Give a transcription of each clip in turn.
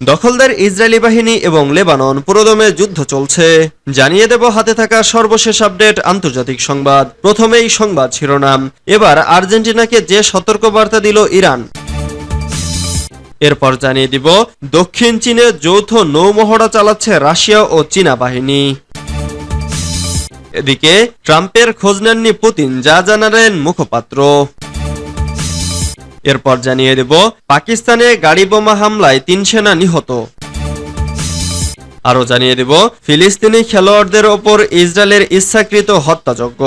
দখলদার ইসরায়েলি বাহিনী এবং লেবানন পুরোদমে যুদ্ধ চলছে। জানিয়ে দেব হাতে থাকা সর্বশেষ আপডেট আন্তর্জাতিক সংবাদ। প্রথমেই সংবাদ শিরোনাম। এবার আর্জেন্টিনাকে যে সতর্কবার্তা দিল ইরান। এরপর জানিয়ে দিব দক্ষিণ চীনে যৌথ নৌমহড়া চালাচ্ছে রাশিয়া ও চীনা বাহিনী। এদিকে ট্রাম্পের খোঁজ নেননি পুতিন, যা জানালেন মুখপাত্র। এরপর জানিয়ে দেব পাকিস্তানে গাড়ি বোমা হামলায় 3 সেনা নিহত। আরও জানিয়ে দেব ফিলিস্তিনি খেলোয়াড়দের ওপর ইসরায়েলের ইচ্ছাকৃত হত্যাযজ্ঞ।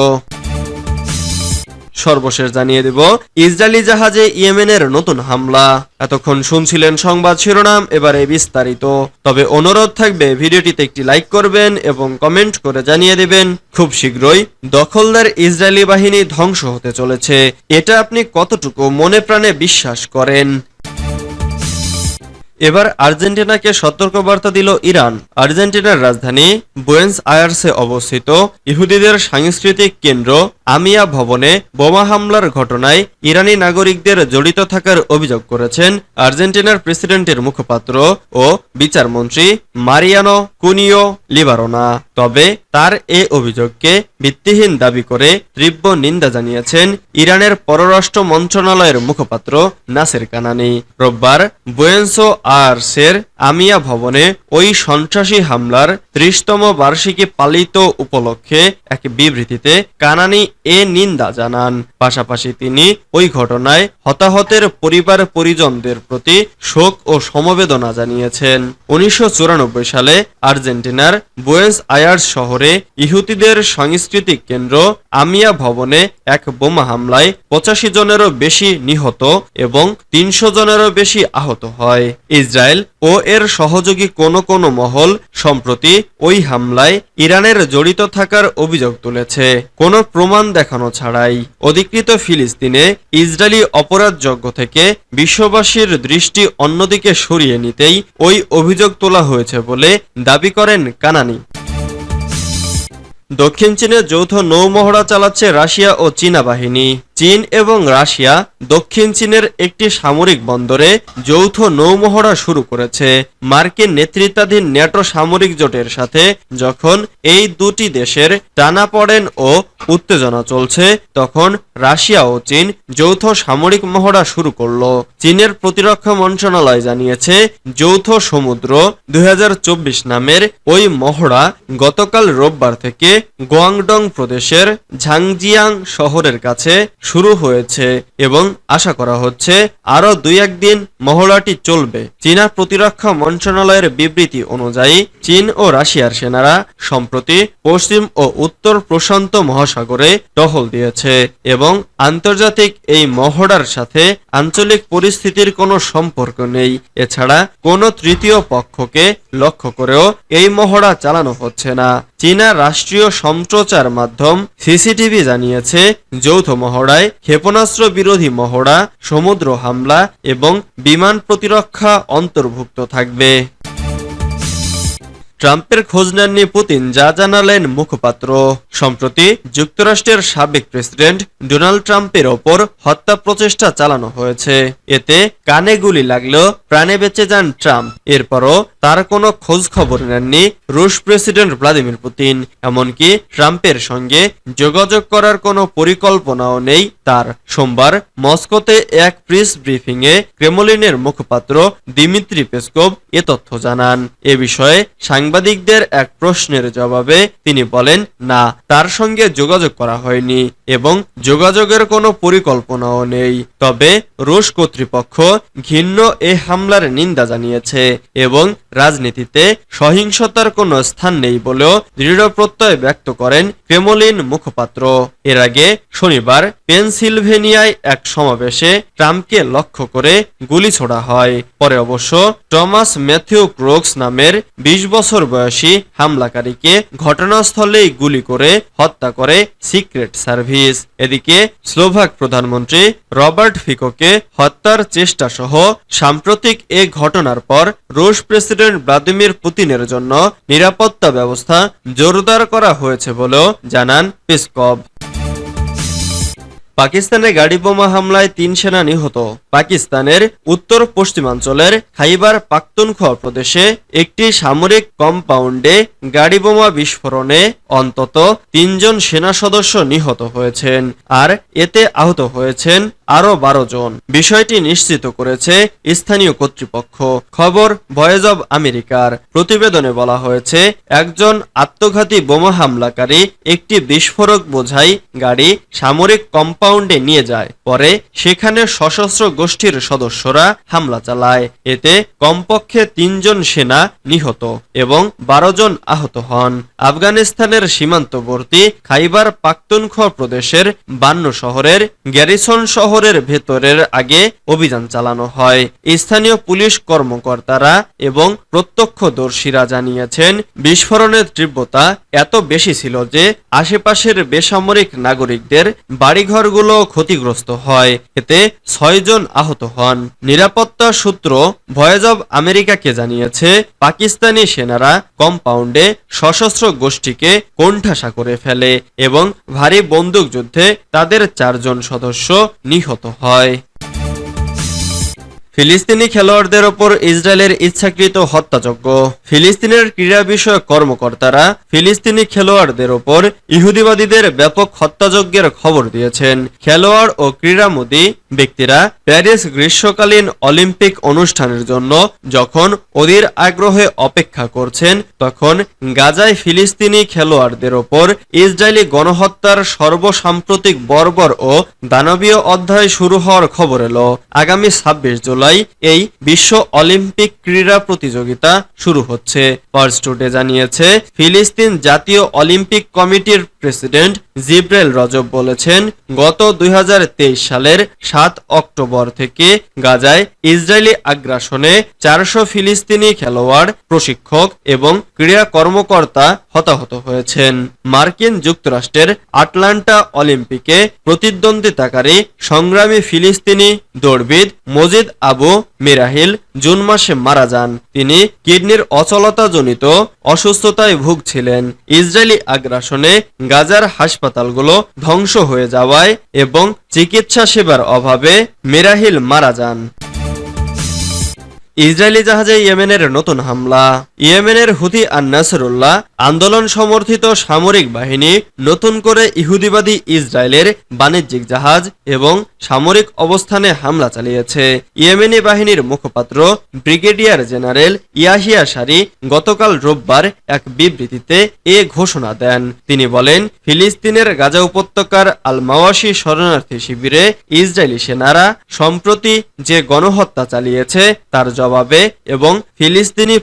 সর্বশেষ জানিয়ে দেব ইসরায়েলি জাহাজে ইয়েমেনের নতুন হামলা। এতক্ষণ শুনছিলেন সংবাদ শিরোনাম, এবারে বিস্তারিত। তবে অনুরোধ থাকবে ভিডিওটিতে একটি লাইক করবেন এবং কমেন্ট করে জানিয়ে দেবেন খুব শীঘ্রই দখলদার ইসরায়েলি বাহিনী ধ্বংস হতে চলেছে। এটা আপনি কতটুকু মনে প্রাণে বিশ্বাস করেন? এবার আর্জেন্টিনাকে সতর্কবার্তা দিল ইরান। আর্জেন্টিনার রাজধানী বুয়েন্স আয়ার্সে অবস্থিত ইহুদিদের সাংস্কৃতিক কেন্দ্র আমিয়া ভবনে বোমা হামলার ঘটনায় ইরানি নাগরিকদের জড়িত থাকার অভিযোগ করেছেন আর্জেন্টিনার প্রেসিডেন্টের মুখপাত্র ও বিচারমন্ত্রী মারিয়ানো কুনিও লিবারোনা। তবে তার এ অভিযোগকে ভিত্তিহীন দাবি করে তীব্র নিন্দা জানিয়েছেন ইরানের পররাষ্ট্র মন্ত্রণালয়ের মুখপাত্র নাসের কানানি। রোববার বুয়েন্স আয়ার্সের আমিয়া ভবনে ওই সন্ত্রাসী হামলার 30তম বার্ষিকী পালিত উপলক্ষে এক বিবৃতিতে কানানি এ নিন্দা জানান। পাশাপাশি তিনি ওই ঘটনায় হতাহতের পরিবার পরিজনদের প্রতি শোক ও সমবেদনা জানিয়েছেন। 1994 সালে আর্জেন্টিনার বুয়েন্স আয়ার্স শহরে ইহুদিদের সাংস্কৃতিক কেন্দ্র আমিয়া ভবনে এক বোমা হামলায় 85 জনেরও বেশি নিহত এবং 300 জনেরও বেশি আহত হয়। ইসরায়েল ও এর সহযোগী কোনো মহল সম্প্রতি ওই হামলায় ইরানের জড়িত থাকার অভিযোগ তুলেছে, কোনো প্রমাণ দেখানো ছাড়াই। অধিকৃত ফিলিস্তিনে ইসরায়েলি অপরাধযজ্ঞ থেকে বিশ্ববাসীর দৃষ্টি অন্যদিকে সরিয়ে নিতেই ওই অভিযোগ তোলা হয়েছে বলে দাবি করেন কানানি। দক্ষিণ চীনে যৌথ নৌমহড়া চালাচ্ছে রাশিয়া ও চীনা বাহিনী। চীন এবং রাশিয়া দক্ষিণ চীনের একটি সামরিক বন্দরে যৌথ নৌমহড়া শুরু করেছে। মার্কিন নেতৃত্বাধীন ন্যাটো সামরিক জোটের সাথে যখন এই দুটি দেশের টানাপড়েন ও উত্তেজনা চলছে, তখন রাশিয়া ও চীন যৌথ সামরিক মহড়া শুরু করল। চীনের প্রতিরক্ষা মন্ত্রণালয় জানিয়েছে যৌথ সমুদ্র 2024 নামের ওই মহড়া গতকাল রোববার থেকে গুয়াংডং প্রদেশের ঝাংজিয়াং শহরের কাছে শুরু হয়েছে এবং আশা করা হচ্ছে আরো 2-1 দিন মহড়াটি চলবে। চীনা প্রতিরক্ষা মন্ত্রণালয়ের বিবৃতি অনুযায়ী চীন ও রাশিয়ার সেনারা সম্প্রতি পশ্চিম ও উত্তর প্রশান্ত মহাসাগরে টহল দিয়েছে এবং আন্তর্জাতিক এই মহড়ার সাথে আঞ্চলিক পরিস্থিতির কোনো সম্পর্ক নেই। এছাড়া কোনো তৃতীয় পক্ষকে লক্ষ্য করেও এই মহড়া চালানো হচ্ছে না। চীনা রাষ্ট্রীয় সম্প্রচার মাধ্যম সিসিটিভি জানিয়েছে যৌথ মহড়ায় ক্ষেপণাস্ত্র বিরোধী মহড়া, সমুদ্র হামলা এবং বিমান প্রতিরক্ষা অন্তর্ভুক্ত থাকবে। ট্রাম্পের খোঁজ নেননি পুতিন, যা জানালেন মুখপাত্র। সম্প্রতি যুক্তরাষ্ট্রের সাবেক প্রেসিডেন্ট ডোনাল্ড ট্রাম্পের ওপর হত্যা প্রচেষ্টা চালানো হয়েছে। এতে কানে গুলি লাগলেও প্রাণে বেঁচে যান ট্রাম্প। এরপরও তার কোনো খোঁজ খবর নেননি রুশ প্রেসিডেন্ট ভ্লাদিমির পুতিন। এমনকি ট্রাম্পের সঙ্গে যোগাযোগ করার কোনো পরিকল্পনাও নেই তার। সোমবার মস্কোতে এক প্রেস ব্রিফিংয়ে ক্রেমলিনের মুখপাত্র দিমিত্রি পেসকভ এ তথ্য জানান। এ বিষয়ে সাংবাদিকদের এক প্রশ্নের জবাবে তিনি বলেন, না, তার সঙ্গে যোগাযোগ করা হয়নি এবং যোগাযোগের কোনো পরিকল্পনাও নেই। তবে রুশ কর্তৃপক্ষ ঘৃণ্য এ হামলার নিন্দা জানিয়েছে এবং রাজনীতিতে সহিংসতার কোনো স্থান নেই বলেও দৃঢ় প্রত্যয় ব্যক্ত করেন ক্রেমলিন মুখপাত্র। এর আগে শনিবার পেনসিলভেনিয়ায় এক সমাবেশে ট্রাম্পকে লক্ষ্য করে গুলি ছোড়া হয়। পরে অবশ্য টমাস ম্যাথিউ ক্রোক্স নামের 20 বছর বয়সী হামলাকারীকে ঘটনাস্থলেই গুলি করে হত্যা করে সিক্রেট সার্ভিস। এদিকে স্লোভাক প্রধানমন্ত্রী রবার্ট ফিকোকে হত্যার চেষ্টা সহ সাম্প্রতিক এ ঘটনার পর রুশ প্রেসিডেন্ট ভ্লাদিমির পুতিনের জন্য নিরাপত্তা ব্যবস্থা জোরদার করা হয়েছে বলেও জানান পেসকভ। পাকিস্তানে গাড়ি বোমা হামলায় ৩ সেনা নিহত। পাকিস্তানের উত্তর পশ্চিমাঞ্চলের খাইবার পাখতুনখোয়া প্রদেশে একটি সামরিক কম্পাউন্ডে গাড়ি বোমা বিস্ফোরণে অন্তত ৩ জন সেনা সদস্য নিহত হয়েছেন, আর এতে আহত হয়েছেন আরও ১২ জন। বিষয়টি নিশ্চিত করেছে স্থানীয় কর্তৃপক্ষ। খবর ভয়েস অব আমেরিকার। প্রতিবেদনে বলা হয়েছে, একজন আত্মঘাতী বোমা হামলাকারী একটি বিস্ফোরক বোঝাই গাড়ি সামরিক কম্পাউন্ডে নিয়ে যায়। পরে সেখানে সশস্ত্র গোষ্ঠীর সদস্যরা হামলা চালায়। এতে কমপক্ষে ৩ জন সেনা নিহত এবং ১২ জন আহত হন। আফগানিস্তানের সীমান্তবর্তী খাইবার পাখতুনখোয়া প্রদেশের বান্ন শহরের গ্যারিসন শহরের ভেতরের আগে অভিযান চালানো হয়। স্থানীয় পুলিশ কর্মকর্তারা এবং প্রত্যক্ষদর্শীরা জানিয়েছেন, বিস্ফোরণের তীব্রতা এত বেশি ছিল যে আশেপাশের বেসামরিক নাগরিকদের বাড়িঘরগুলো ক্ষতিগ্রস্ত হয়। এতে ৬ জন আহত হন। নিরাপত্তা সূত্র ভয়েস অব আমেরিকাকে জানিয়েছে, পাকিস্তানি সেনারা কম্পাউন্ডে সশস্ত্র গোষ্ঠীকে কোণঠাসা করে ফেলে এবং ভারী বন্দুকযুদ্ধে তাদের ৪ জন সদস্য নিহত হয়। ফিলিস্তিনি খেলোয়াড়দের ওপর ইসরায়েলের ইচ্ছাকৃত হত্যাযজ্ঞ। ফিলিস্তিনের ক্রীড়া বিষয়ক কর্মকর্তারা ফিলিস্তিনি খেলোয়াড়দের ওপর ইহুদিবাদীদের ব্যাপক হত্যাযজ্ঞের খবর দিয়েছেন। খেলোয়াড় ও ক্রীড়ামোদী ব্যক্তিরা প্যারিস গ্রীষ্মকালীন অলিম্পিক অনুষ্ঠানের জন্য যখন অধীর আগ্রহে অপেক্ষা করছেন, তখন গাজায় ফিলিস্তিনি খেলোয়াড়দের ওপর ইসরায়েলি গণহত্যার সর্বসাম্প্রতিক বর্বর ও দানবীয় অধ্যায় শুরু হওয়ার খবর এলো। আগামী ২৬ জুলাই এই বিশ্ব অলিম্পিক ক্রীড়া প্রতিযোগিতা শুরু হচ্ছে। পার্স টুডে জানিয়েছে, ফিলিস্তিন জাতীয় অলিম্পিক কমিটির প্রেসিডেন্ট জিব্রাইল রজব বলেছেন, গত ২০২৩ সালের ৭ অক্টোবর থেকে গাজায় ইসরায়েলি আগ্রাসনে ৪০০ ফিলিস্তিনি খেলোয়াড়, প্রশিক্ষক এবং ক্রীড়া কর্মকর্তা হতাহত হয়েছেন। মার্কিন যুক্তরাষ্ট্রের আটলান্টা অলিম্পিকে প্রতিদ্বন্দ্বিতাকারী সংগ্রামী ফিলিস্তিনি দৌড়বিদ মজিদ আবু মিরাহিল জুন মাসে মারা যান। তিনি কিডনির অচলতাজনিত অসুস্থতায় ভুগছিলেন। ইসরায়েলি আগ্রাসনে গাজার হাসপাতালগুলো ধ্বংস হয়ে যাওয়ায় এবং চিকিৎসা সেবার অভাবে মিরাহিল মারা যান। ইসরায়েলি জাহাজে ইয়েমেনের নতুন হামলা। ইয়েমেনের হুথি আর নাসরুল্লাহ আন্দোলন সমর্থিত সামরিক বাহিনী নতুন করে ইহুদিবাদী ইসরায়েলের বাণিজ্যিক জাহাজ এবং সামরিক অবস্থানে হামলা চালিয়েছে। ইয়েমেনি বাহিনীর মুখপাত্র ব্রিগেডিয়ার জেনারেল ইয়াহিয়া সারি গতকাল রোববার এক বিবৃতিতে এ ঘোষণা দেন। তিনি বলেন, ফিলিস্তিনের গাজা উপত্যকার আল মাওয়াশি শরণার্থী শিবিরে ইসরায়েলি সেনারা সম্প্রতি যে গণহত্যা চালিয়েছে তার জবাবে এবং ফিলিস্তিনি